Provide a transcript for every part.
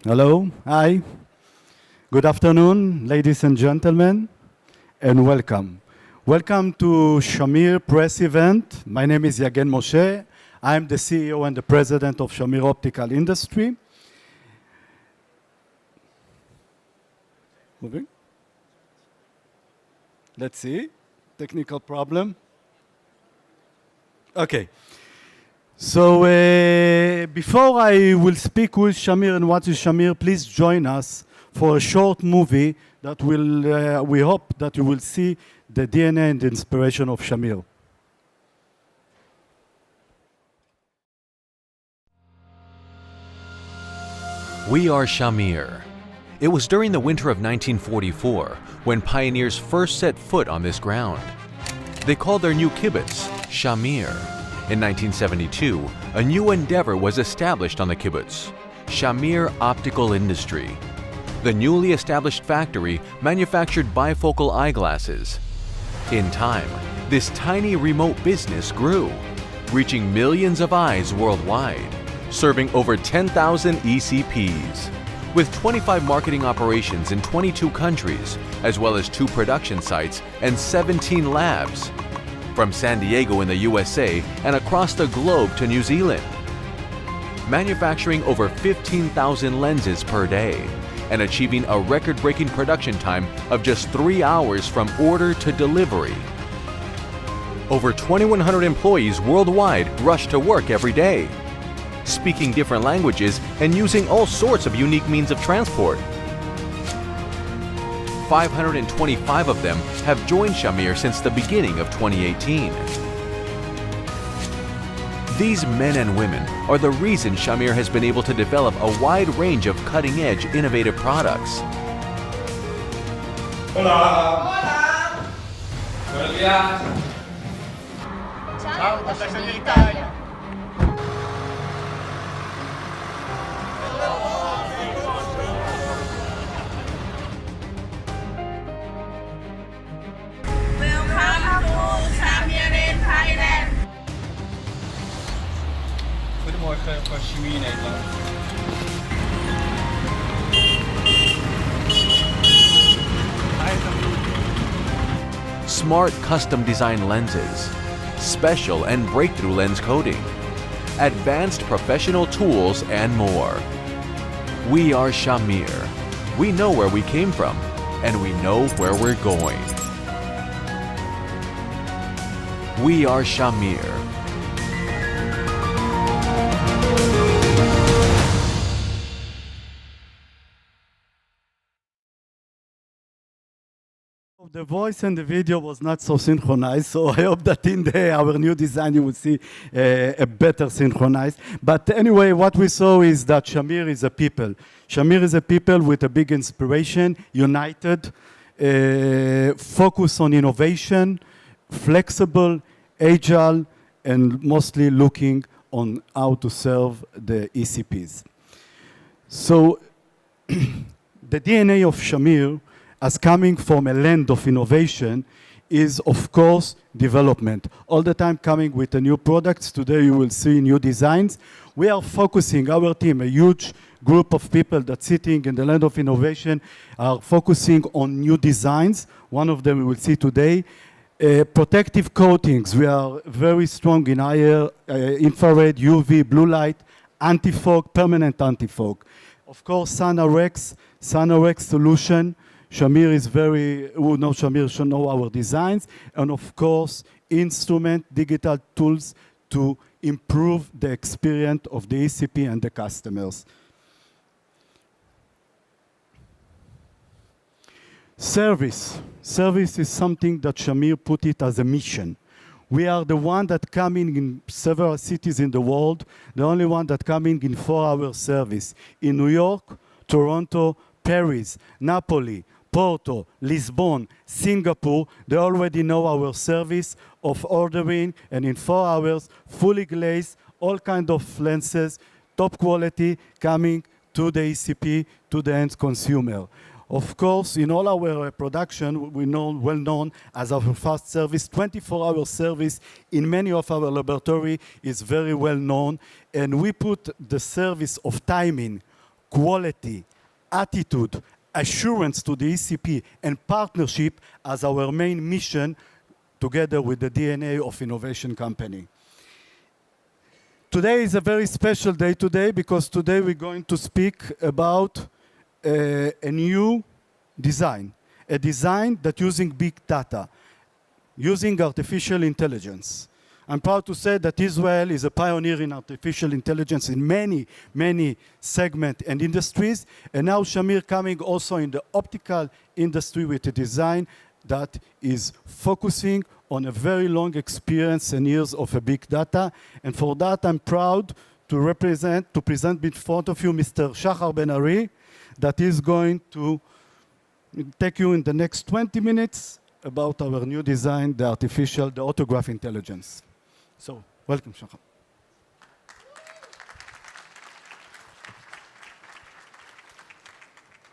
Hello, hi. Good afternoon, ladies and gentlemen, and welcome. Welcome to Shamir press event. My name is Yagen Moshe. I'm the CEO and the president of Shamir Optical Industry. Moving. Let's see. Technical problem. Okay. So before I will speak who is Shamir and what is Shamir, please join us for a short movie that will, we hope that you will see the DNA and the inspiration of Shamir. We are Shamir. It was during the winter of 1944 when pioneers first set foot on this ground. They called their new kibbutz Shamir. In 1972, a new endeavor was established on the kibbutz, Shamir Optical Industry. The newly established factory manufactured bifocal eyeglasses. In time, this tiny remote business grew, reaching millions of eyes worldwide, serving over 10,000 ECPs. With 25 marketing operations in 22 countries, as well as 2 production sites and 17 labs, from San Diego in the USA and across the globe to New Zealand. Manufacturing over 15,000 lenses per day and achieving a record-breaking production time of just 3 hours from order to delivery. Over 2,100 employees worldwide rush to work every day, speaking different languages and using all sorts of unique means of transport. 525 of them have joined Shamir since the beginning of 2018. These men and women are the reason Shamir has been able to develop a wide range of cutting-edge, innovative products. Hola! Buenos días! Ciao, da sei in Italia. Welcome to Shamir in Thailand. Goedemorgen, van Shamir Nederland. Smart custom design lenses, special and breakthrough lens coating, advanced professional tools, and more. We are Shamir. We know where we came from, and we know where we're going. We are Shamir. The voice and the video was not so synchronized, so I hope that in our new design you will see a better synchronized. But anyway, what we saw is that Shamir is a people. Shamir is a people with a big inspiration, united, focus on innovation, flexible, agile, and mostly looking on how to serve the ECPs. So the DNA of Shamir, as coming from a land of innovation, is of course development. All the time coming with the new products. Today you will see new designs. We are focusing, our team, a huge group of people that's sitting in the land of innovation, are focusing on new designs. One of them we will see today. Protective coatings, we are very strong in higher infrared, UV, blue light, anti-fog, permanent anti-fog. Of course, SunRx solution. Shamir is who knows Shamir should know our designs. And of course, instrument, digital tools to improve the experience of the ECP and the customers. Service. Service is something that Shamir put it as a mission. We are the one that coming in several cities in the world, the only one that coming in 4-hour service. In New York, Toronto, Paris, Napoli, Porto, Lisbon, Singapore, they already know our service of ordering, and in 4 hours, fully glazed, all kind of lenses, top quality, coming to the ECP, to the end consumer. Of course, in all our production, we know well known as our fast service. 24-hour service in many of our laboratory is very well known, and we put the service of timing quality, attitude, assurance to the ECP, and partnership as our main mission together with the DNA of innovation company. Today is a very special day today because today we're going to speak about a new design, a design that using big data, using artificial intelligence. I'm proud to say that Israel is a pioneer in artificial intelligence in many, many segments and industries, and now Shamir coming also in the optical industry with a design that is focusing on a very long experience and years of a big data. And for that, I'm proud to present in front of you Mr. Shachar Ben-Ari, that is going to take you in the next 20 minutes about our new design, the autograph intelligence. So, welcome, Shachar.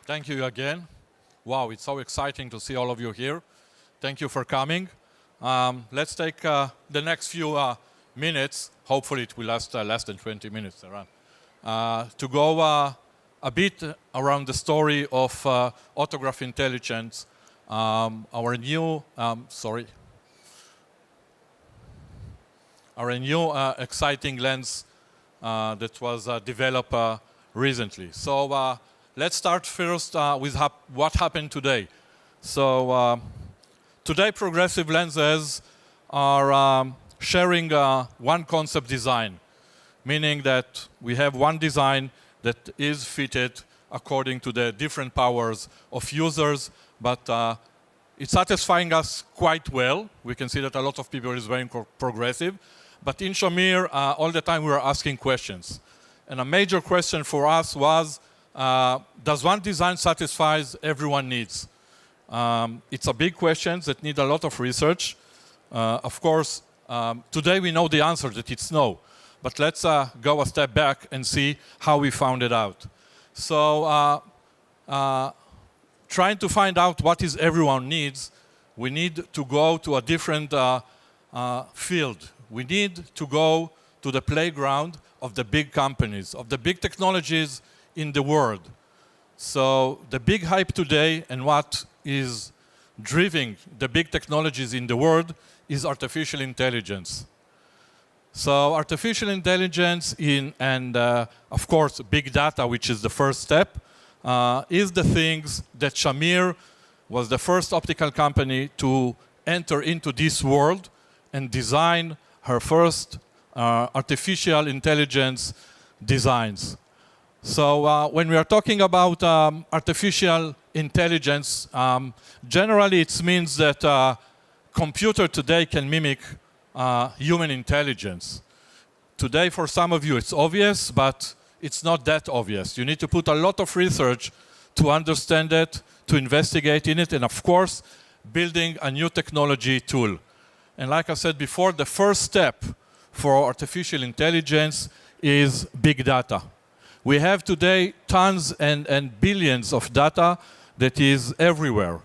Thank you again. Wow, it's so exciting to see all of you here. Thank you for coming. Let's take the next few minutes, hopefully it will last less than 20 minutes around, to go a bit around the story of autograph intelligence, our new exciting lens that was developed recently. So let's start first with what happened today. So today progressive lenses are sharing one concept design, meaning that we have one design that is fitted according to the different powers of users, but it's satisfying us quite well. We can see that a lot of people is very progressive. But in Shamir, all the time we were asking questions. And a major question for us was, does one design satisfy everyone's needs? It's a big question that needs a lot of research. Of course, today we know the answer, that it's no. But let's go a step back and see how we found it out. So trying to find out what is everyone needs, we need to go to a different field. We need to go to the playground of the big companies, of the big technologies in the world. So the big hype today and what is driving the big technologies in the world is artificial intelligence. So artificial intelligence and of course big data, which is the first step, is the things that Shamir was the first optical company to enter into this world and design her first artificial intelligence designs. So when we are talking about artificial intelligence, generally it means that computer today can mimic human intelligence. Today for some of you it's obvious, but it's not that obvious. You need to put a lot of research to understand it, to investigate in it, and of course building a new technology tool. And like I said before, the first step for artificial intelligence is big data. We have today tons and billions of data that is everywhere.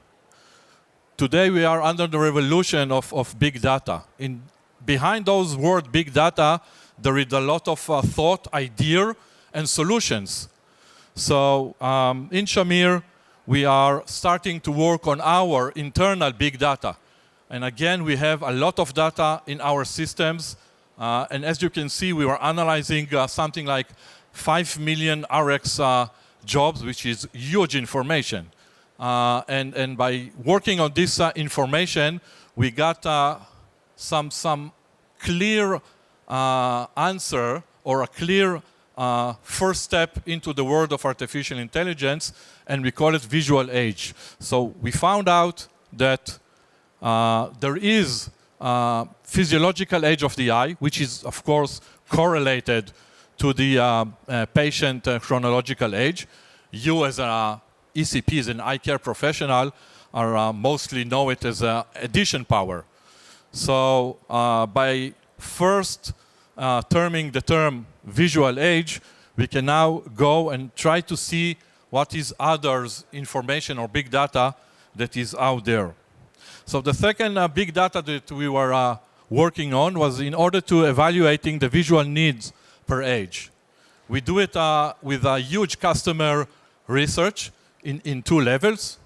Today we are under the revolution of big data. Behind those words big data, there is a lot of thought, idea, and solutions. So in Shamir, we are starting to work on our internal big data. And again, we have a lot of data in our systems. And as you can see, we were analyzing something like 5 million RX jobs, which is huge information. And by working on this information, we got some clear answer or a clear first step into the world of artificial intelligence, and we call it visual age. So we found out that there is physiological age of the eye, which is, of course, correlated to the patient chronological age. You as an ECP, as an eye care professional, are mostly know it as addition power. So by first terming the term visual age, we can now go and try to see what is others information or big data that is out there. So the second big data that we were working on was in order to evaluating the visual needs per age. We do it with a huge customer research in two levels.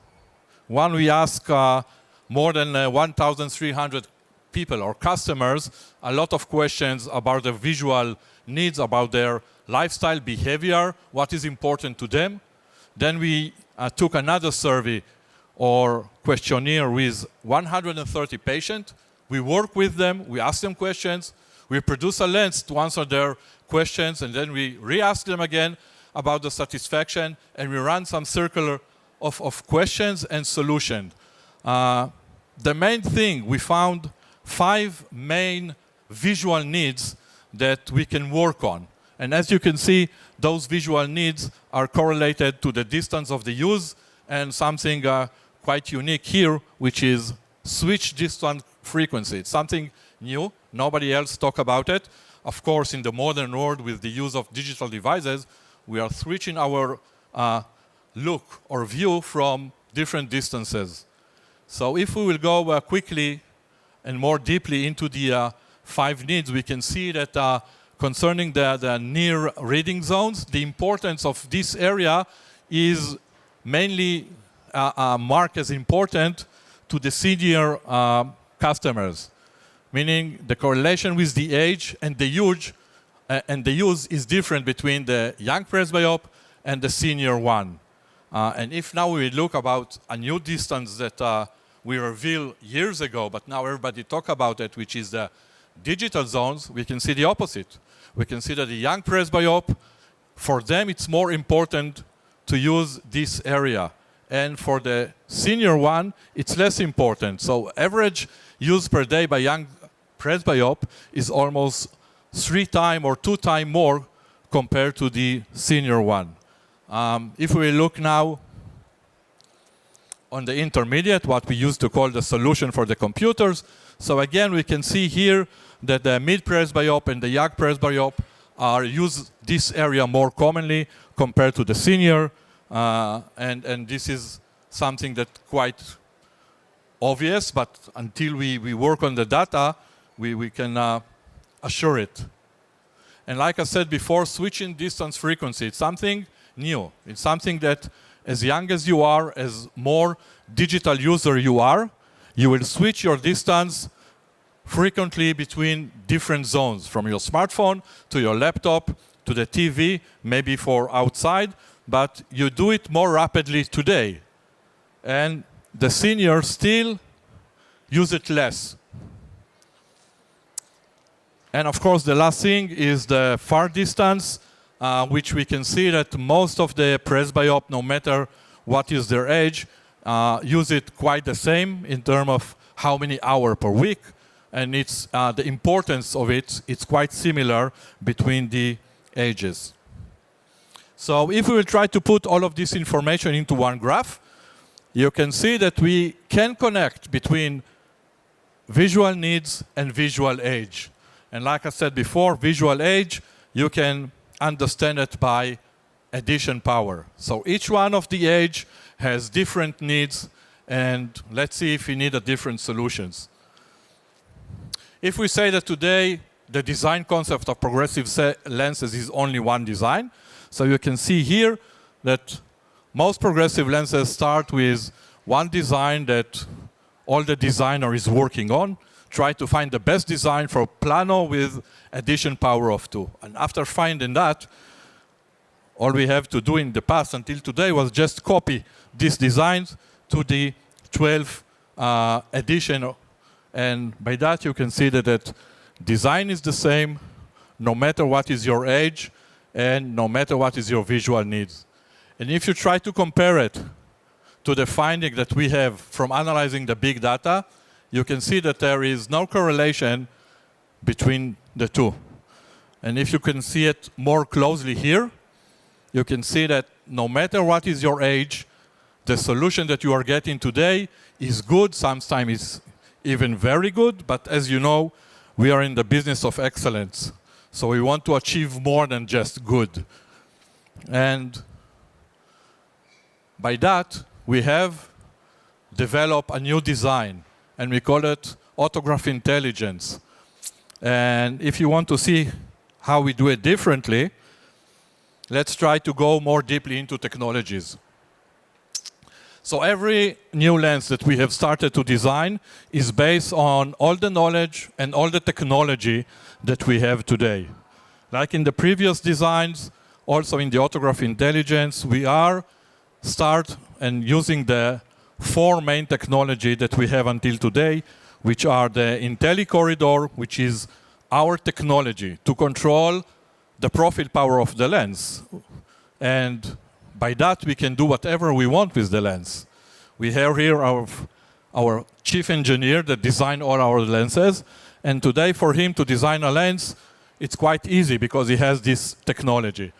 One, we ask more than 1,300 people or customers a lot of questions about their visual needs, about their lifestyle behavior, what is important to them. Then we took another survey or questionnaire with 130 patients. We work with them, we ask them questions, we produce a lens to answer their questions, and then we re-ask them again about the satisfaction, and we run some circle of questions and solutions. The main thing, we found 5 main visual needs that we can work on. And as you can see, those visual needs are correlated to the distance of the use and something quite unique here, which is switch distance frequency. It's something new. Nobody else talk about it. Of course, in the modern world, with the use of digital devices, we are switching our look or view from different distances. So if we will go quickly and more deeply into the 5 needs, we can see that concerning the near reading zones, the importance of this area is mainly marked as important to the senior customers, meaning the correlation with the age and the use is different between the young presbyope and the senior one. And if now we look about a new distance that we revealed years ago, but now everybody talk about it, which is the digital zones, we can see the opposite. We can see that the young presbyope, for them it's more important to use this area. And for the senior one, it's less important. So average use per day by young presbyope is almost 3 times or 2 times more compared to the senior one. If we look now on the intermediate, what we used to call the solution for the computers, so again we can see here that the mid presbyope and the young presbyope use this area more commonly compared to the senior, and this is something that quite obvious, but until we work on the data, we can assure it. And like I said before, switching distance frequency, it's something new. It's something that as young as you are, as more digital user you are, you will switch your distance frequently between different zones, from your smartphone to your laptop to the TV, maybe for outside, but you do it more rapidly today. And the seniors still use it less. And of course, the last thing is the far distance, which we can see that most of the presbyope, no matter what is their age, use it quite the same in terms of how many hours per week. And it's the importance of it, it's quite similar between the ages. So if we will try to put all of this information into one graph, you can see that we can connect between visual needs and visual age. And like I said before, visual age, you can understand it by addition power. So each one of the age has different needs, and let's see if we need a different solutions. If we say that today the design concept of progressive lenses is only one design, so you can see here that most progressive lenses start with one design that all the designer is working on, try to find the best design for plano with addition power of 2. And after finding that, all we have to do in the past until today was just copy these designs to the 12 addition. And by that you can see that design is the same no matter what is your age and no matter what is your visual needs. And if you try to compare it to the finding that we have from analyzing the big data, you can see that there is no correlation between the two. And if you can see it more closely here, you can see that no matter what is your age, the solution that you are getting today is good, sometimes it's even very good, but as you know, we are in the business of excellence. So we want to achieve more than just good. And by that, we have developed a new design, and we call it Autograph Intelligence. And if you want to see how we do it differently, let's try to go more deeply into technologies. So every new lens that we have started to design is based on all the knowledge and all the technology that we have today. Like in the previous designs, also in the Autograph Intelligence, we are using the 4 main technology that we have until today, which are the IntelliCorridor, which is our technology to control the profile power of the lens. And by that, we can do whatever we want with the lens. We have here our chief engineer that designed all our lenses. And today, for him to design a lens, it's quite easy because he has this technology.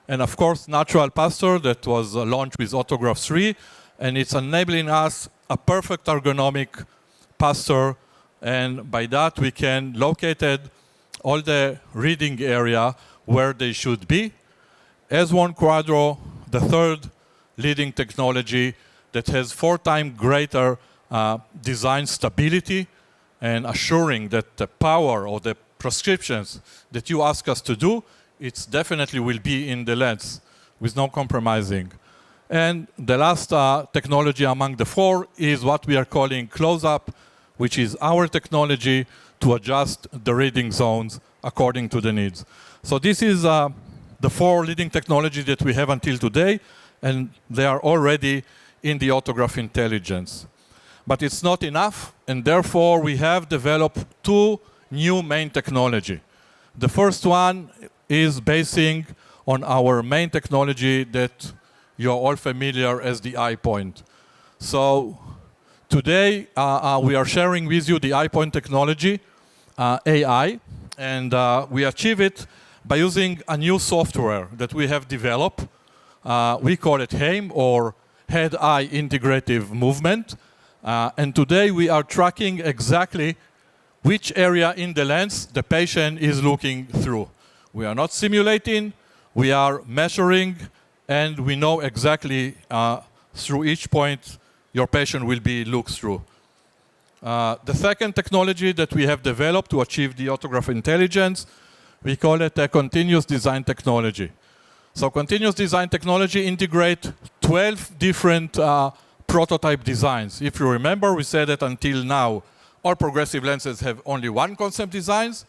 And of course, Natural Pastor that was launched with Autograph 3, and it's enabling us a perfect ergonomic pastor. And by that, we can locate all the reading area where they should be. S1 Quadro, the 3rd leading technology that has 4 times greater design stability and assuring that the power or the prescriptions that you ask us to do, it definitely will be in the lens with no compromising. And the last technology among the 4 is what we are calling close-up, which is our technology to adjust the reading zones according to the needs. So this is the 4 leading technologies that we have until today, and they are already in the Autograph Intelligence. But it's not enough, and therefore we have developed 2 new main technology. The first one is basing on our main technology that you're all familiar as the iPoint. So today we are sharing with you the iPoint technology, AI, and we achieve it by using a new software that we have developed. We call it HAIM, or Head-Eye Integrative Movement. And today we are tracking exactly which area in the lens the patient is looking through. We are not simulating, we are measuring, and we know exactly through each point your patient will be looked through. The second technology that we have developed to achieve the Autograph Intelligence, we call it a continuous design technology. So continuous design technology integrates 12 different prototype designs. If you remember, we said that until now, all progressive lenses have only 1 concept designs.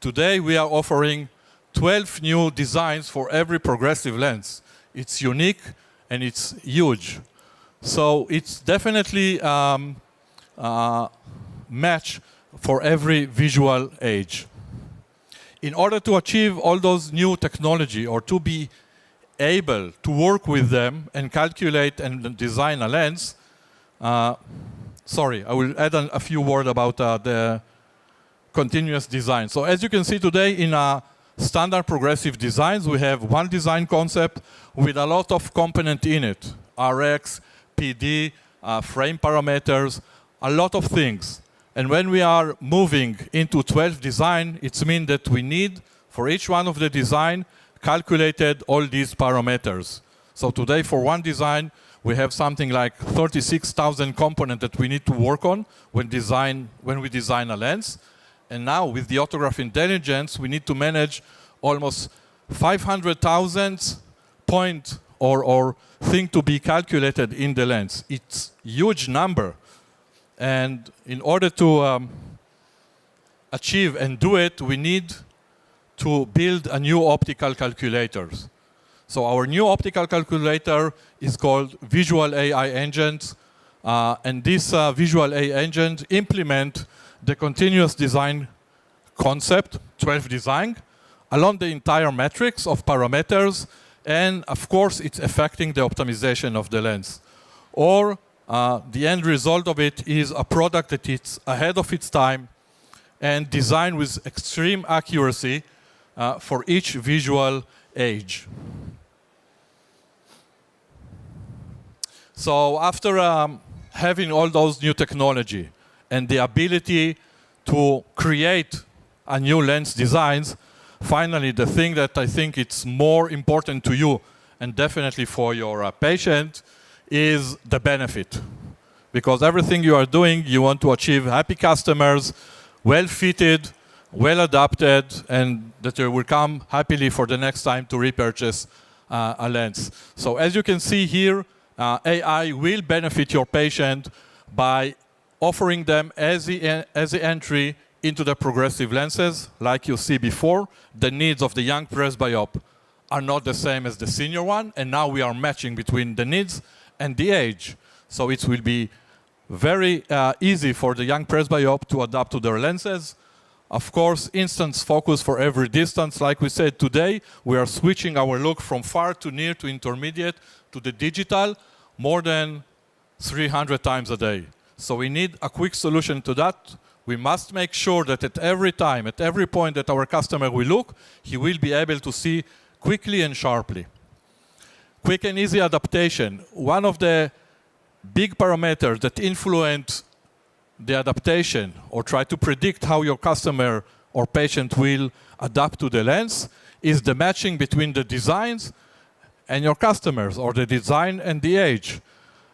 Today, we are offering 12 new designs for every progressive lens. It's unique and it's huge. So it's definitely match for every visual age. In order to achieve all those new technology, or to be able to work with them and calculate and design a lens, sorry, I will add a few words about the continuous design. So as you can see today in standard progressive designs, we have 1 design concept with a lot of components in it. RX, PD, frame parameters, a lot of things. And when we are moving into 12 design, it means that we need, for each one of the design, calculated all these parameters. So today for 1 design, we have something like 36,000 components that we need to work on when we design a lens. And now with the Autograph Intelligence, we need to manage almost 500,000 point or thing to be calculated in the lens. It's a huge number. And in order to achieve and do it, we need to build a new optical calculators. So our new optical calculator is called Visual AI Engines. And this Visual AI Engine implement the continuous design concept, 12 design, along the entire matrix of parameters. And of course, it's affecting the optimization of the lens. Or the end result of it is a product that is ahead of its time and designed with extreme accuracy for each visual age. So after having all those new technology and the ability to create a new lens designs, finally the thing that I think it's more important to you and definitely for your patient is the benefit. Because everything you are doing, you want to achieve happy customers, well-fitted, well-adapted, and that they will come happily for the next time to repurchase a lens. So as you can see here, AI will benefit your patient by offering them as the entry into the progressive lenses. Like you see before, the needs of the young presbyope are not the same as the senior one, and now we are matching between the needs and the age. So it will be very easy for the young presbyope to adapt to their lenses. Of course, instant focus for every distance. Like we said today, we are switching our look from far to near to intermediate to the digital more than 300 times a day. So we need a quick solution to that. We must make sure that at every time, at every point that our customer will look, he will be able to see quickly and sharply. Quick and easy adaptation. One of the big parameters that influence the adaptation or try to predict how your customer or patient will adapt to the lens is the matching between the designs and your customers, or the design and the age.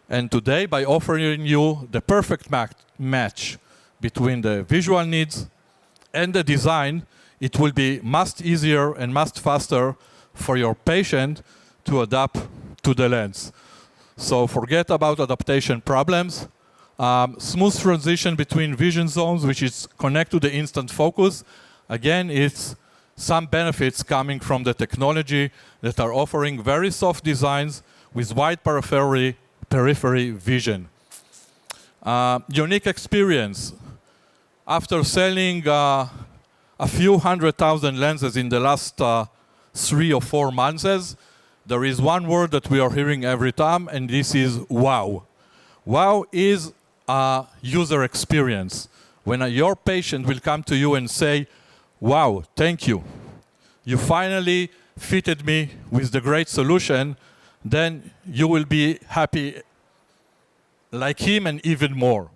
And today, by offering you the perfect match between the visual needs and the design, it will be much easier and much faster for your patient to adapt to the lens. So forget about adaptation problems. Smooth transition between vision zones, which is connect to the instant focus. Again, it's some benefits coming from the technology that are offering very soft designs with wide periphery vision. Unique experience. After selling a few 100,000 lenses in the last 3 or 4 months, there is one word that we are hearing every time, and this is wow. Wow is a user experience. When your patient will come to you and say, wow, thank you. You finally fitted me with the great solution, then you will be happy like him and even more.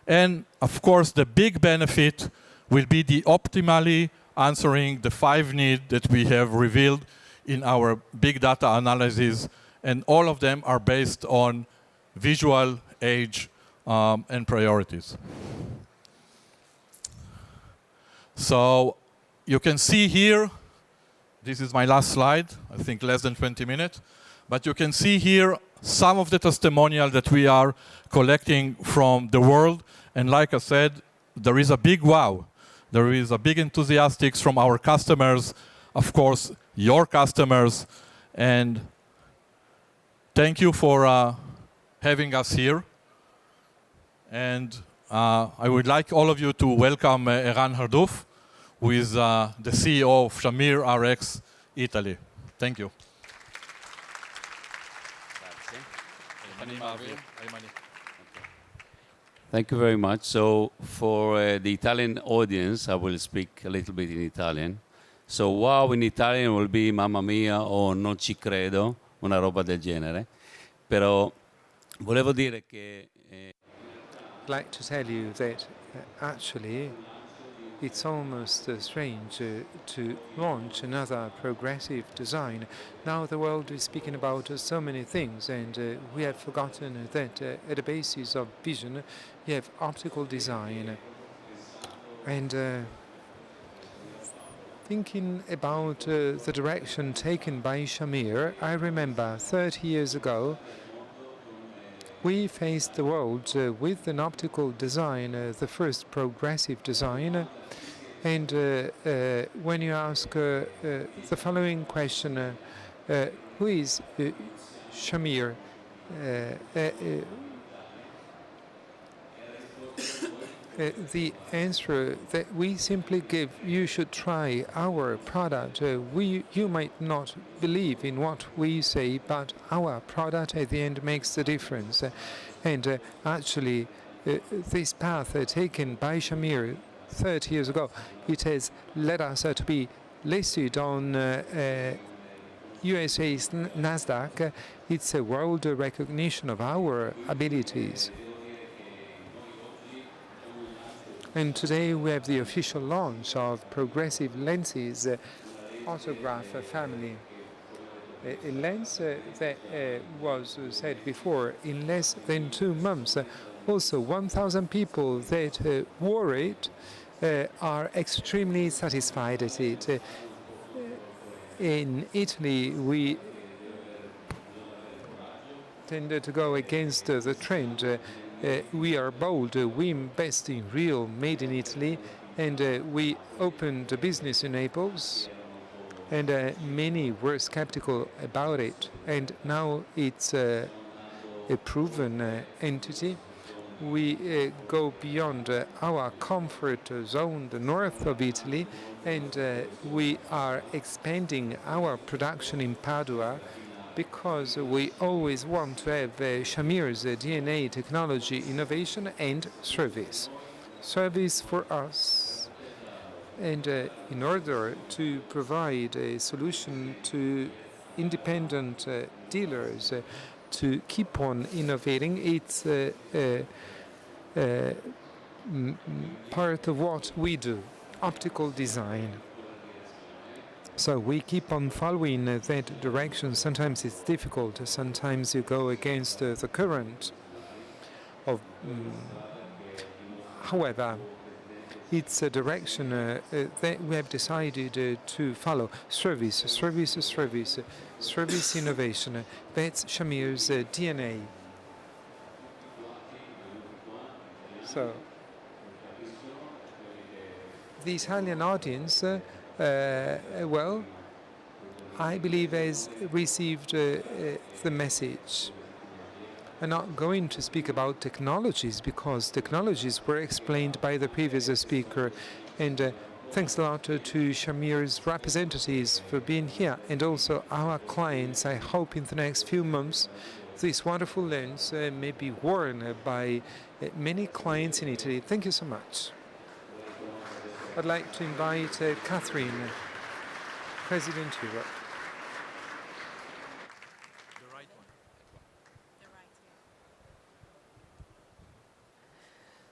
And of course, the big benefit will be the optimally answering the 5 needs that we have revealed in our big data analysis, and all of them are based on visual, age, and priorities. So you can see here, this is my last slide, I think less than 20 minutes, but you can see here some of the testimonial that we are collecting from the world, and like I said, there is a big wow. There is a big enthusiastic from our customers, of course, your customers, and thank you for having us here. And I would like all of you to welcome Eran Hardouf, who is the CEO of Shamir RX Italy. Thank you. Thank you very much. So for the Italian audience, I will speak a little bit in Italian. So wow in Italian will be mamma mia o non ci credo, una roba del genere. Però volevo dire che I'd like to tell you that actually it's almost strange to launch another progressive design. Now the world is speaking about so many things, and we have forgotten that at the basis of vision you have optical design. And thinking about the direction taken by Shamir, I remember 30 years ago we faced the world with an optical design, the first progressive design. And when you ask the following question, who is Shamir? The answer that we simply give, you should try our product. You might not believe in what we say, but our product at the end makes the difference. And actually, this path taken by Shamir 30 years ago, it has led us to be listed on USA's NASDAQ. It's a world recognition of our abilities. And today we have the official launch of Progressive Lenses Autograph family. A lens that was said before in less than 2 months. Also 1,000 people that wore it are extremely satisfied at it. In Italy we tend to go against the trend. We are bold. We invest in real made in Italy, and we opened a business in Naples, and many were skeptical about it. And now it's a proven entity. We go beyond our comfort zone, the north of Italy, and we are expanding our production in Padua, because we always want to have Shamir's DNA, technology, innovation, and service. Service for us. And in order to provide a solution to independent dealers to keep on innovating, it's part of what we do, optical design. So we keep on following that direction. Sometimes it's difficult. Sometimes you go against the current of. However, it's a direction that we have decided to follow. Service, service, service, service innovation. That's Shamir's DNA. So the Italian audience, well, I believe has received the message. I'm not going to speak about technologies, because technologies were explained by the previous speaker. And thanks a lot to Shamir's representatives for being here, and also our clients. I hope in the next few months this wonderful lens may be worn by many clients in Italy. Thank you so much. I'd like to invite Catherine, President Europe.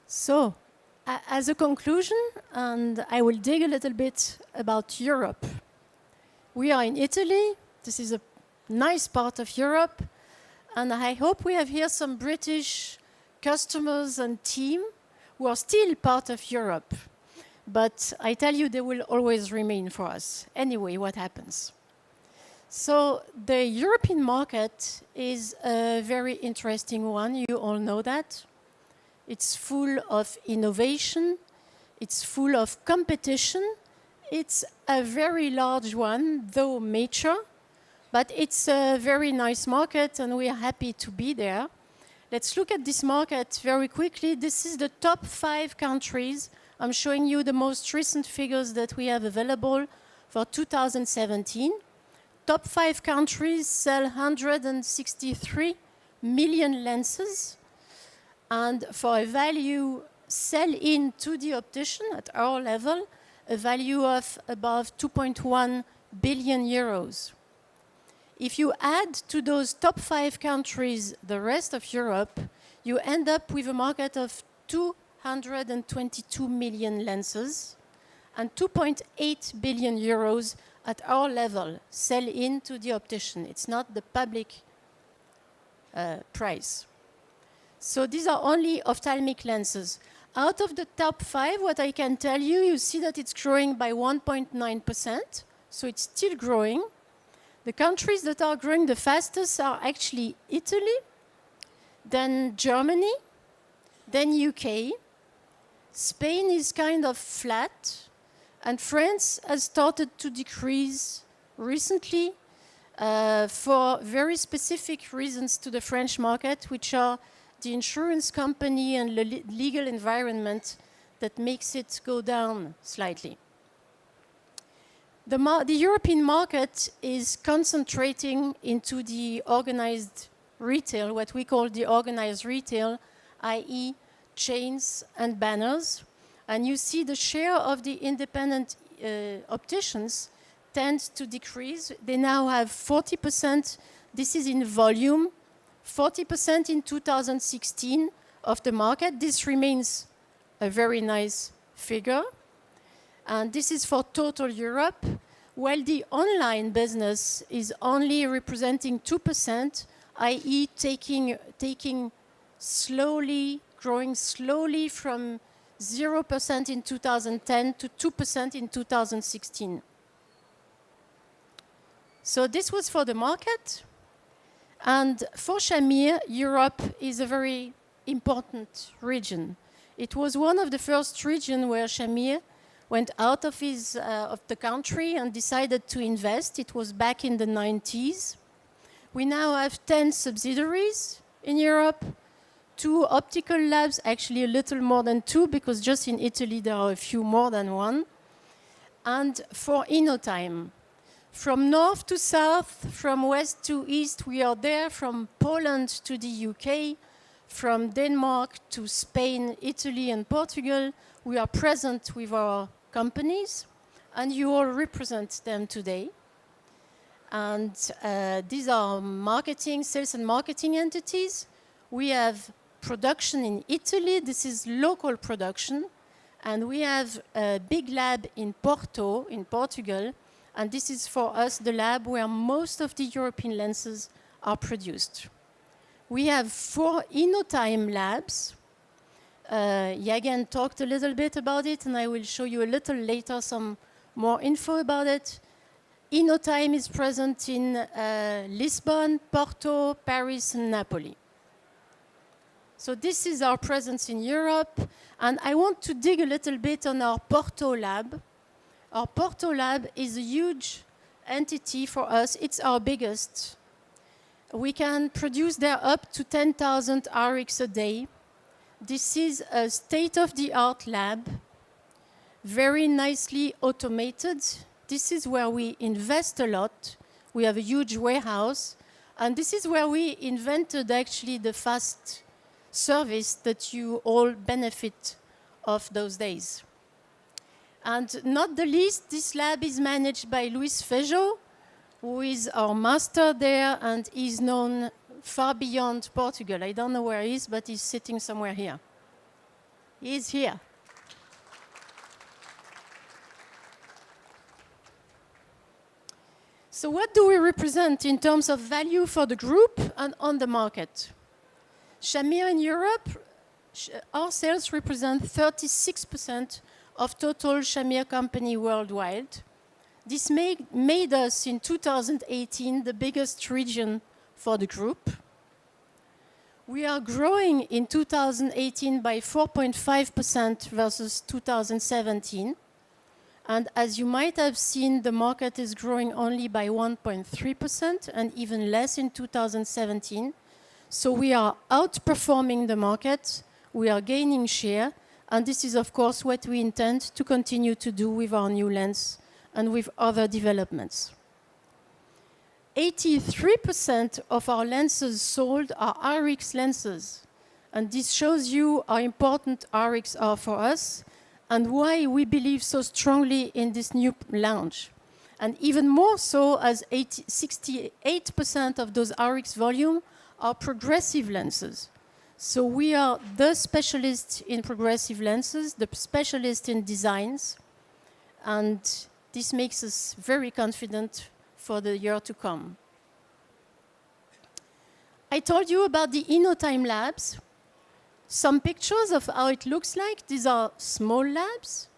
So, as a conclusion, and I will dig a little bit about Europe. We are in Italy. This is a nice part of Europe. And I hope we have here some British customers and team who are still part of Europe. But I tell you, they will always remain for us. Anyway, what happens? So the European market is a very interesting one. You all know that. It's full of innovation. It's full of competition. It's a very large one, though mature. But it's a very nice market, and we are happy to be there. Let's look at this market very quickly. This is the top 5 countries. I'm showing you the most recent figures that we have available for 2017. Top 5 countries sell 163 million lenses. And for a value sell-in to the optician at our level, a value of above 2.1 billion euros. If you add to those top 5 countries the rest of Europe, you end up with a market of 222 million lenses and 2.8 billion euros at our level, sell-in to the optician. It's not the public price. So these are only ophthalmic lenses. Out of the top 5, what I can tell you, you see that it's growing by 1.9%, so it's still growing. The countries that are growing the fastest are actually Italy, then Germany, then UK. Spain is kind of flat, and France has started to decrease recently for very specific reasons to the French market, which are the insurance company and the legal environment that makes it go down slightly. The European market is concentrating into the organized retail, what we call the organized retail, i.e. chains and banners. And you see the share of the independent opticians tends to decrease. They now have 40%, this is in volume, 40% in 2016 of the market. This remains a very nice figure. And this is for total Europe, while the online business is only representing 2%, i.e. taking slowly, growing slowly from 0% in 2010 to 2% in 2016. So this was for the market. And for Shamir, Europe is a very important region. It was one of the first regions where Shamir went out of the country and decided to invest. It was back in the 90s. We now have 10 subsidiaries in Europe, 2 optical labs, actually a little more than 2, because just in Italy there are a few more than 1. And for InnoTime, from north to south, from west to east, we are there, from Poland to the UK, from Denmark to Spain, Italy, and Portugal. We are present with our companies, and you all represent them today. And these are sales and marketing entities. We have production in Italy. This is local production. And we have a big lab in Porto, in Portugal. And this is for us the lab where most of the European lenses are produced. We have 4 InnoTime labs. Yagan talked a little bit about it, and I will show you a little later some more info about it. InnoTime is present in Lisbon, Porto, Paris, and Napoli. So this is our presence in Europe, and I want to dig a little bit on our Porto lab. Our Porto lab is a huge entity for us. It's our biggest. We can produce there up to 10,000 RX a day. This is a state-of-the-art lab, very nicely automated. This is where we invest a lot. We have a huge warehouse, and this is where we invented actually the fast service that you all benefit of those days. And not the least, this lab is managed by Luis Feijó, who is our master there and is known far beyond Portugal. I don't know where he is, but he's sitting somewhere here. He is here. So what do we represent in terms of value for the group and on the market? Shamir in Europe, our sales represent 36% of total Shamir company worldwide. This made us in 2018 the biggest region for the group. We are growing in 2018 by 4.5% versus 2017. And as you might have seen, the market is growing only by 1.3% and even less in 2017. So we are outperforming the market, we are gaining share, and this is of course what we intend to continue to do with our new lens and with other developments. 83% of our lenses sold are RX lenses, and this shows you how important RX are for us and why we believe so strongly in this new launch. And even more so as 68% of those RX volume are progressive lenses. So we are the specialists in progressive lenses, the specialist in designs, and this makes us very confident for the year to come. I told you about the InnoTime labs. Some pictures of how it looks like. These are small labs,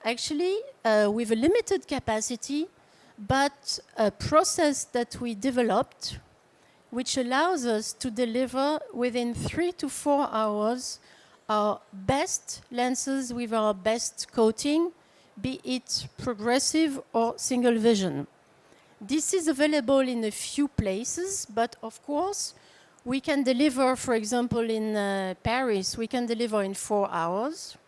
actually, with a limited capacity, but a process that we developed which allows us to deliver within 3 to 4 hours our best lenses with our best coating, be it progressive or single vision. This is available in a few places, but of course, we can deliver, for example, in Paris, we can deliver in 4 hours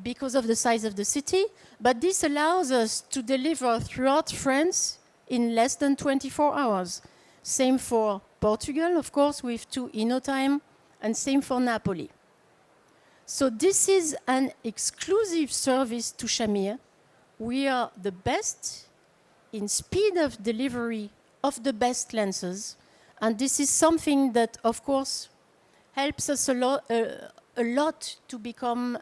because of the size of the city, but this allows us to deliver throughout France in less than 24 hours. Same for Portugal, of course, with 2 InnoTime, and same for Napoli. So this is an exclusive service to Shamir. We are the best in speed of delivery of the best lenses, and this is something that, of course, helps us a lot to become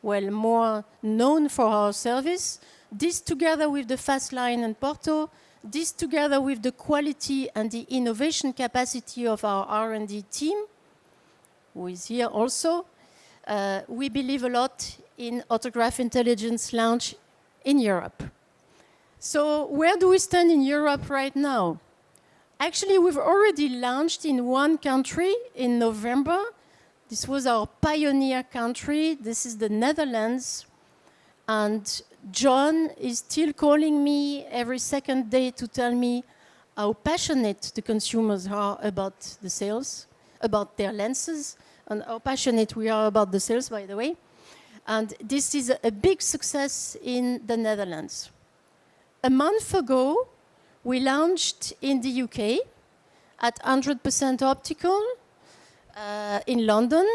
more known for our service. This together with the fast line in Porto, this together with the quality and the innovation capacity of our R&D team, who is here also, we believe a lot in Autograph Intelligence launch in Europe. So where do we stand in Europe right now? Actually, we've already launched in one country in November. This was our pioneer country. This is the Netherlands. And John is still calling me every second day to tell me how passionate the consumers are about the sales, about their lenses, and how passionate we are about the sales, by the way. And this is a big success in the Netherlands. A month ago, we launched in the UK at 100% Optical in London.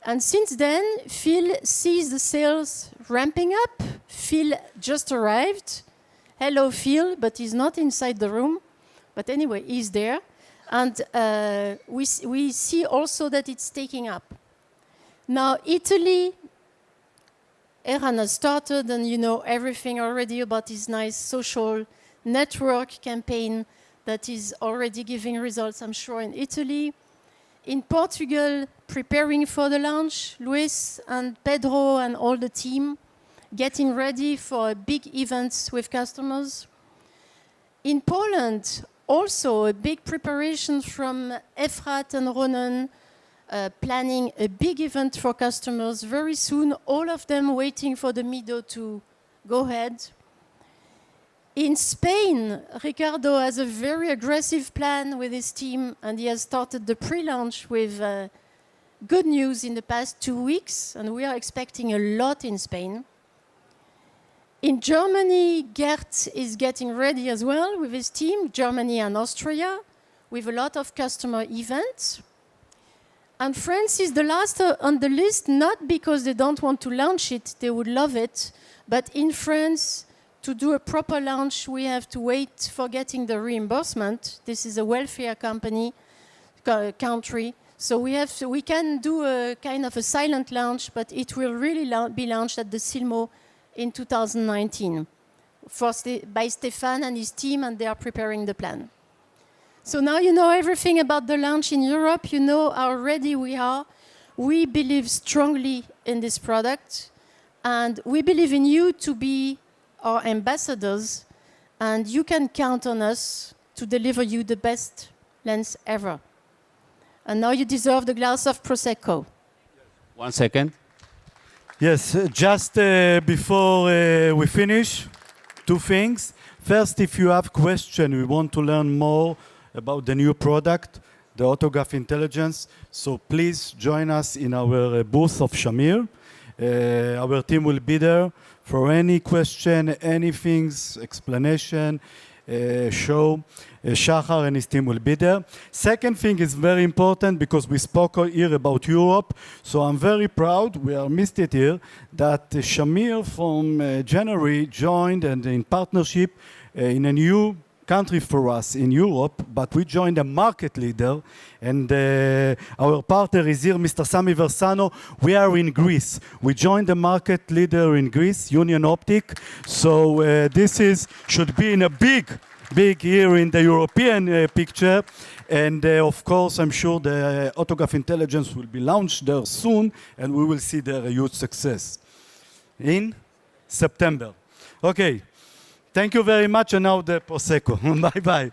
And since then, Phil sees the sales ramping up. Phil just arrived. Hello, Phil, but he's not inside the room. But anyway, he's there. And we see also that it's taking up. Now, Italy, Eran has started, and you know everything already about his nice social network campaign that is already giving results, I'm sure, in Italy. In Portugal, preparing for the launch, Luis and Pedro and all the team getting ready for big events with customers. In Poland, also a big preparation from Efrat and Ronan, planning a big event for customers very soon, all of them waiting for the Mido to go ahead. In Spain, Ricardo has a very aggressive plan with his team, and he has started the pre-launch with good news in the past 2 weeks, and we are expecting a lot in Spain. In Germany, Gert is getting ready as well with his team, Germany and Austria, with a lot of customer events. And France is the last on the list, not because they don't want to launch it, they would love it, but in France, to do a proper launch, we have to wait for getting the reimbursement. This is a welfare country. So we can do a kind of a silent launch, but it will really be launched at the Silmo in 2019 by Stefan and his team, and they are preparing the plan. So now you know everything about the launch in Europe. You know how ready we are. We believe strongly in this product, and we believe in you to be our ambassadors, and you can count on us to deliver you the best lens ever. And now you deserve the glass of Prosecco. 1 second. Yes, just before we finish, 2 things. First, if you have questions, we want to learn more about the new product, the Autograph Intelligence, so please join us in our booth of Shamir. Our team will be there for any question, anything, explanation, show. Shachar and his team will be there. Second thing is very important because we spoke here about Europe, so I'm very proud, we are missed it here, that Shamir from January joined and in partnership in a new country for us in Europe, but we joined a market leader, and our partner is here, Mr. Sami Versano. We are in Greece. We joined the market leader in Greece, Union Optic. So this should be in a big here in the European picture. And of course, I'm sure the Autograph Intelligence will be launched there soon, and we will see there a huge success in September. Okay. Thank you very much, and now the Prosecco. Bye-bye.